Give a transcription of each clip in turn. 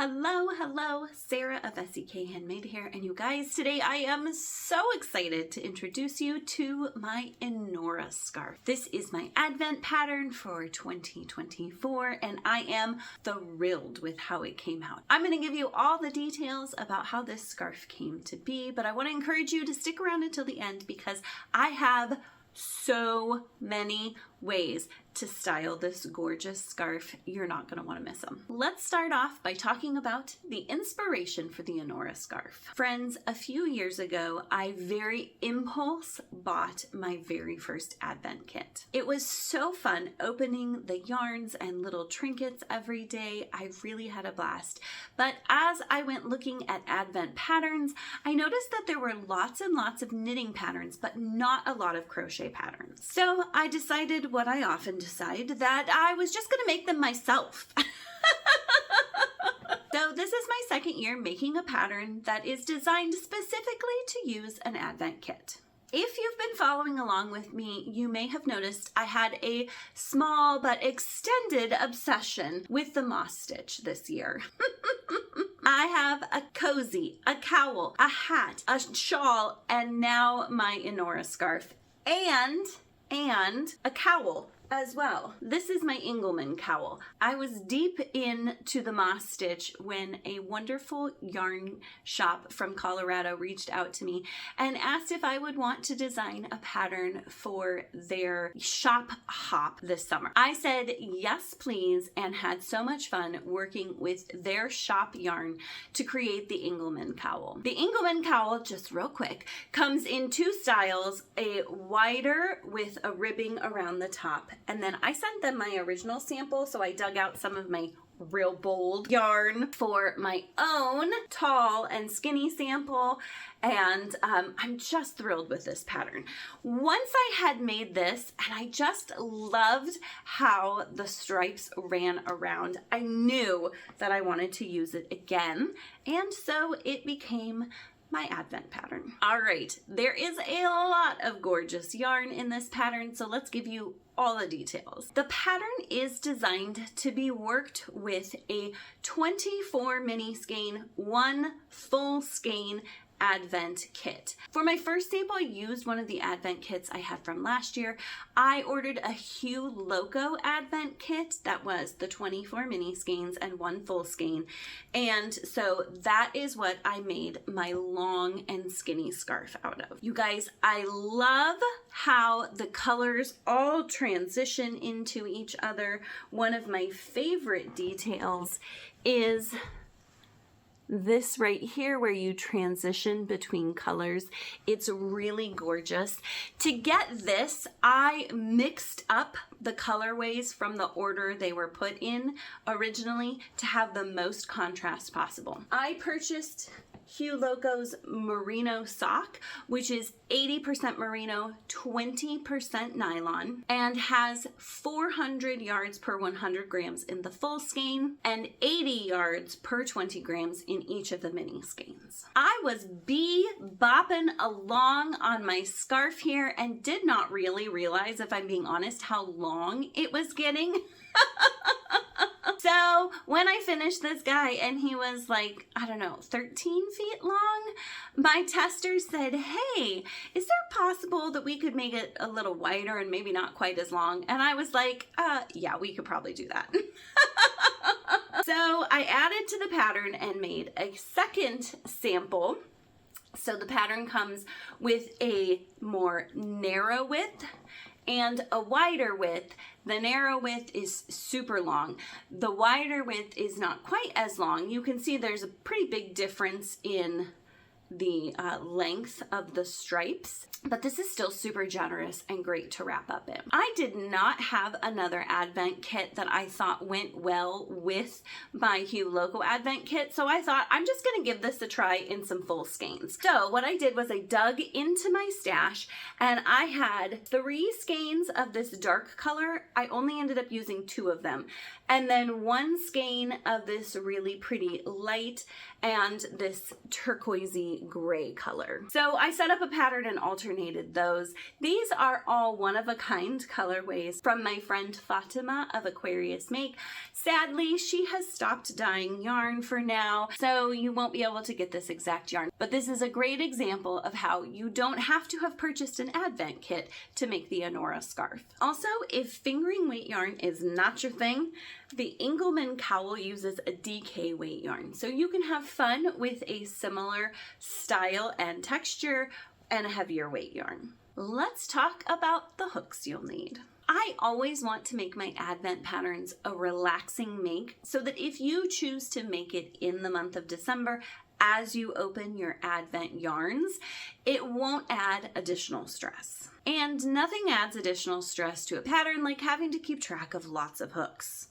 Hello, Sarah of SEK Handmade here, and you guys, today I am so excited to introduce you to my Enora scarf. This is my advent pattern for 2024, and I am thrilled with how it came out. I'm going to give you all the details about how this scarf came to be, but I want to encourage you to stick around until the end because I have so many ways to style this gorgeous scarf. You're not going to want to miss them. Let's start off by talking about the inspiration for the Enora scarf. Friends, a few years ago, I very impulse bought my very first advent kit. It was so fun opening the yarns and little trinkets every day. I really had a blast. But as I went looking at advent patterns, I noticed that there were lots and lots of knitting patterns, but not a lot of crochet patterns. So I decided what I often decide, that I was just going to make them myself. So this is my second year making a pattern that is designed specifically to use an advent kit. If you've been following along with me, you may have noticed I had a small but extended obsession with the moss stitch this year. I have a cozy, a cowl, a hat, a shawl, and now my Enora scarf, and a cowl as well. This is my Engelmann cowl. I was deep into the moss stitch when a wonderful yarn shop from Colorado reached out to me and asked if I would want to design a pattern for their shop hop this summer. I said yes please, and had so much fun working with their shop yarn to create the Engelmann cowl. The Engelmann cowl, just real quick, comes in two styles, a wider with a ribbing around the top. And then I sent them my original sample, so I dug out some of my real bold yarn for my own tall and skinny sample, and I'm just thrilled with this pattern. Once I had made this, and I just loved how the stripes ran around, I knew that I wanted to use it again, and so it became my advent pattern. All right, there is a lot of gorgeous yarn in this pattern, so let's give you all the details. The pattern is designed to be worked with a 24 mini skein, 1 full skein advent kit. For my first sample, I used one of the advent kits I had from last year. I ordered a Hue Loco advent kit that was the 24 mini skeins and 1 full skein, and so that is what I made my long and skinny scarf out of. You guys, I love how the colors all transition into each other. One of my favorite details is this right here where you transition between colors. It's really gorgeous. To get this, I mixed up the colorways from the order they were put in originally to have the most contrast possible. I purchased Hue Loco's merino sock, which is 80% merino, 20% nylon, and has 400 yards per 100 grams in the full skein and 80 yards per 20 grams in each of the mini skeins. I was bopping along on my scarf here and did not really realize, if I'm being honest, how long it was getting. So when I finished this guy and he was like, I don't know, 13 feet long, my tester said, hey, is there possible that we could make it a little wider and maybe not quite as long? And I was like, yeah, we could probably do that. So I added to the pattern and made a second sample. So the pattern comes with a more narrow width and a wider width. The narrow width is super long. The wider width is not quite as long. You can see there's a pretty big difference in the length of the stripes, but this is still super generous and great to wrap up in. I did not have another advent kit that I thought went well with my Hue Loco advent kit, so I thought I'm just gonna give this a try in some full skeins. So what I did was I dug into my stash and I had 3 skeins of this dark color. I only ended up using 2 of them, and then 1 skein of this really pretty light and this turquoisey a gray color. So I set up a pattern and alternated those. These are all one-of-a-kind colorways from my friend Fatima of Aquarius Make. Sadly, she has stopped dyeing yarn for now, so you won't be able to get this exact yarn. But this is a great example of how you don't have to have purchased an advent kit to make the Enora scarf. Also, if fingering weight yarn is not your thing, the Engelmann cowl uses a DK weight yarn, so you can have fun with a similar style and texture and a heavier weight yarn. Let's talk about the hooks you'll need. I always want to make my advent patterns a relaxing make so that if you choose to make it in the month of December as you open your advent yarns, it won't add additional stress. And nothing adds additional stress to a pattern like having to keep track of lots of hooks.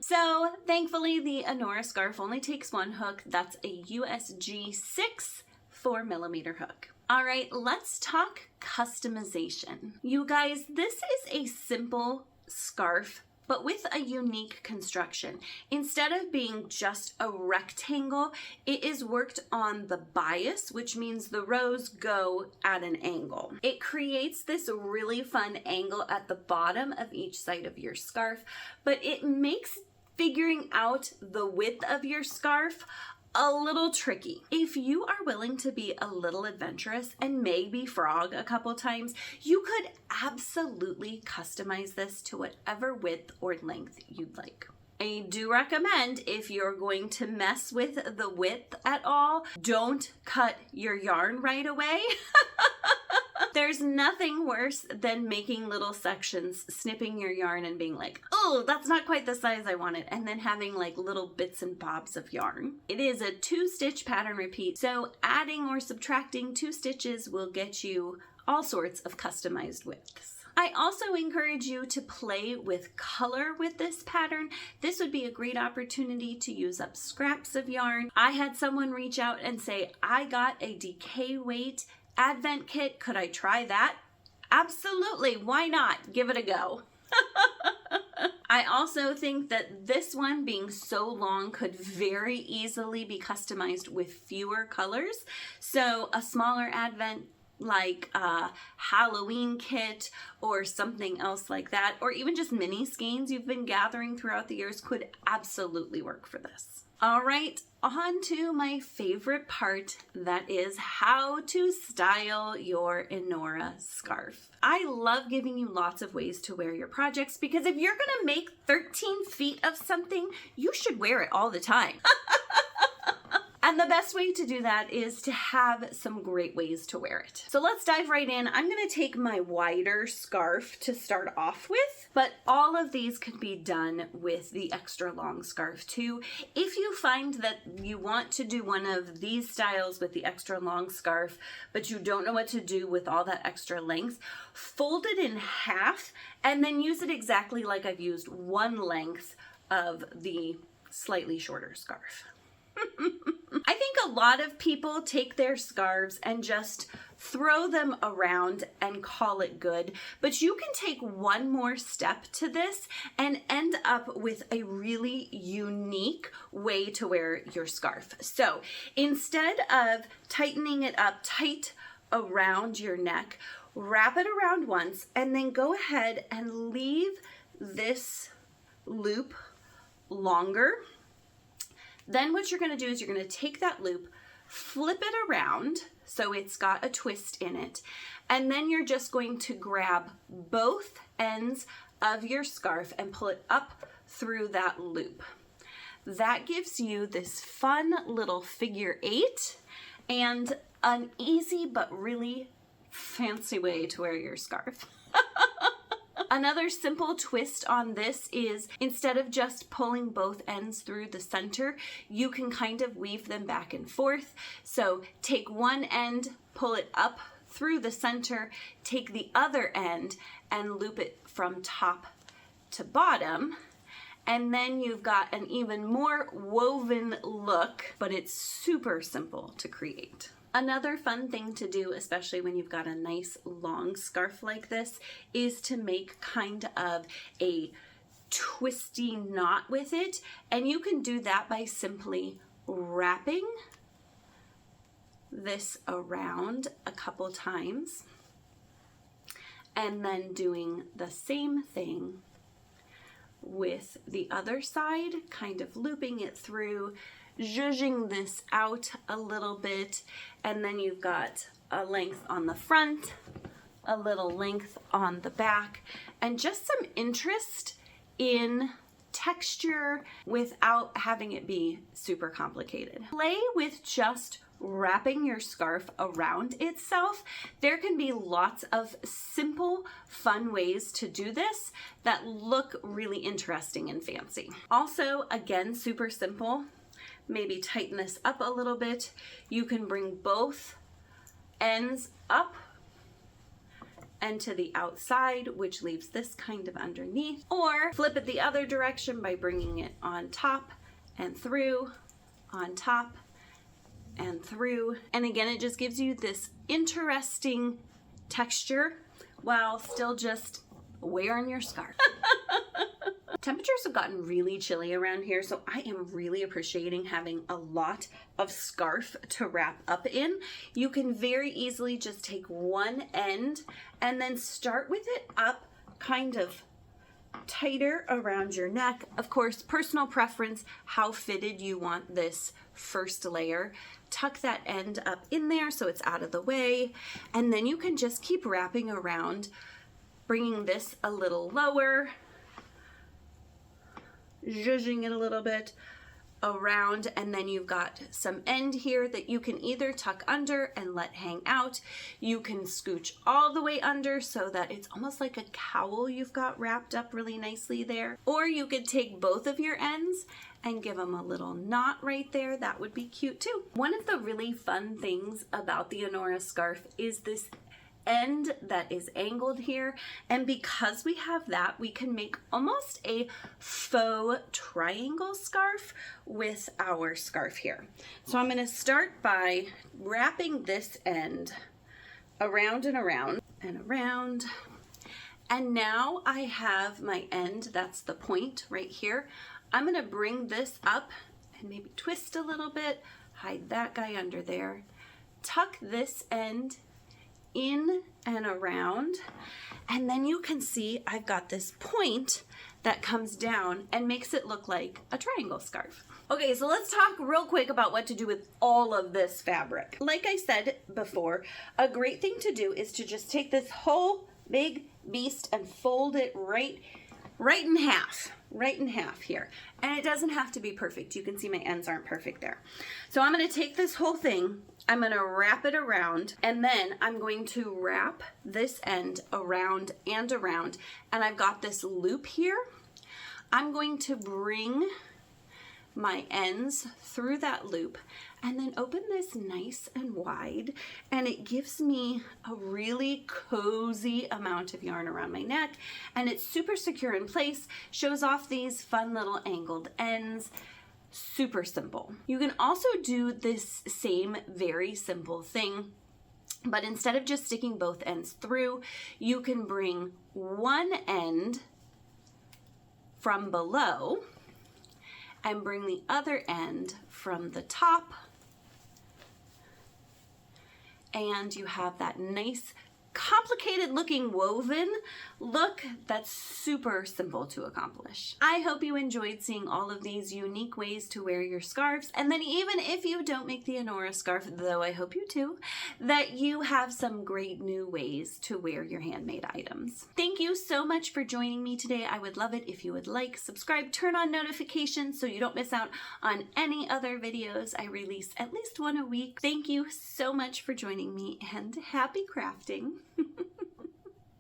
So thankfully the Enora scarf only takes one hook. That's a USG 6 4mm hook. All right, let's talk customization. You guys, this is a simple scarf, but with a unique construction. Instead of being just a rectangle, it is worked on the bias, which means the rows go at an angle. It creates this really fun angle at the bottom of each side of your scarf, but it makes figuring out the width of your scarf a little tricky. If you are willing to be a little adventurous and maybe frog a couple times, you could absolutely customize this to whatever width or length you'd like. I do recommend, if you're going to mess with the width at all, don't cut your yarn right away. There's nothing worse than making little sections, snipping your yarn and being like, oh, that's not quite the size I wanted, and then having like little bits and bobs of yarn. It is a 2-stitch pattern repeat, so adding or subtracting 2 stitches will get you all sorts of customized widths. I also encourage you to play with color with this pattern. This would be a great opportunity to use up scraps of yarn. I had someone reach out and say, I got a DK weight advent kit, could I try that? Absolutely, why not? Give it a go. I also think that this one being so long could very easily be customized with fewer colors. So a smaller advent like a Halloween kit or something else like that, or even just mini skeins you've been gathering throughout the years could absolutely work for this. All right, on to my favorite part, that is how to style your Enora scarf. I love giving you lots of ways to wear your projects because if you're gonna make 13 feet of something, you should wear it all the time. And the best way to do that is to have some great ways to wear it. So let's dive right in. I'm gonna take my wider scarf to start off with, but all of these can be done with the extra long scarf too. If you find that you want to do one of these styles with the extra long scarf, but you don't know what to do with all that extra length, fold it in half and then use it exactly like I've used one length of the slightly shorter scarf. I think a lot of people take their scarves and just throw them around and call it good, but you can take one more step to this and end up with a really unique way to wear your scarf. So instead of tightening it up tight around your neck, wrap it around once and then go ahead and leave this loop longer. Then what you're going to do is you're going to take that loop, flip it around so it's got a twist in it, and then you're just going to grab both ends of your scarf and pull it up through that loop. That gives you this fun little figure 8 and an easy but really fancy way to wear your scarf. Another simple twist on this is instead of just pulling both ends through the center, you can kind of weave them back and forth. So take one end, pull it up through the center, take the other end and loop it from top to bottom. And then you've got an even more woven look, but it's super simple to create. Another fun thing to do, especially when you've got a nice long scarf like this, is to make kind of a twisty knot with it. And you can do that by simply wrapping this around a couple times and then doing the same thing with the other side, kind of looping it through, zhuzhing this out a little bit, and then you've got a length on the front, a little length on the back, and just some interest in texture without having it be super complicated. Play with just wrapping your scarf around itself. There can be lots of simple, fun ways to do this that look really interesting and fancy. Also, again, super simple. Maybe tighten this up a little bit. You can bring both ends up and to the outside, which leaves this kind of underneath, or flip it the other direction by bringing it on top and through, on top and through. And again, it just gives you this interesting texture while still just wearing your scarf. Temperatures have gotten really chilly around here, so I am really appreciating having a lot of scarf to wrap up in. You can very easily just take one end and then start with it up kind of tighter around your neck. Of course, personal preference, how fitted you want this first layer. Tuck that end up in there so it's out of the way, and then you can just keep wrapping around, bringing this a little lower, zhuzhing it a little bit around, and then you've got some end here that you can either tuck under and let hang out. You can scooch all the way under so that it's almost like a cowl you've got wrapped up really nicely there. Or you could take both of your ends and give them a little knot right there. That would be cute too. One of the really fun things about the Enora scarf is this end that is angled here, and because we have that, we can make almost a faux triangle scarf with our scarf here. So I'm going to start by wrapping this end around and around and around, and now I have my end, that's the point right here. I'm going to bring this up and maybe twist a little bit, hide that guy under there, tuck this end in and around, and then you can see I've got this point that comes down and makes it look like a triangle scarf. Okay, so let's talk real quick about what to do with all of this fabric. Like I said before, a great thing to do is to just take this whole big beast and fold it right in half here. And it doesn't have to be perfect. You can see my ends aren't perfect there. So I'm going to take this whole thing, I'm going to wrap it around, and then I'm going to wrap this end around and around, and I've got this loop here. I'm going to bring my ends through that loop and then open this nice and wide, and it gives me a really cozy amount of yarn around my neck, and it's super secure in place, shows off these fun little angled ends. Super simple. You can also do this same very simple thing, but instead of just sticking both ends through, you can bring one end from below and bring the other end from the top, and you have that nice complicated looking woven look that's super simple to accomplish. I hope you enjoyed seeing all of these unique ways to wear your scarves, and then even if you don't make the Enora scarf, though I hope you do, that you have some great new ways to wear your handmade items. Thank you so much for joining me today. I would love it if you would like, subscribe, turn on notifications so you don't miss out on any other videos. I release at least one a week. Thank you so much for joining me, and happy crafting.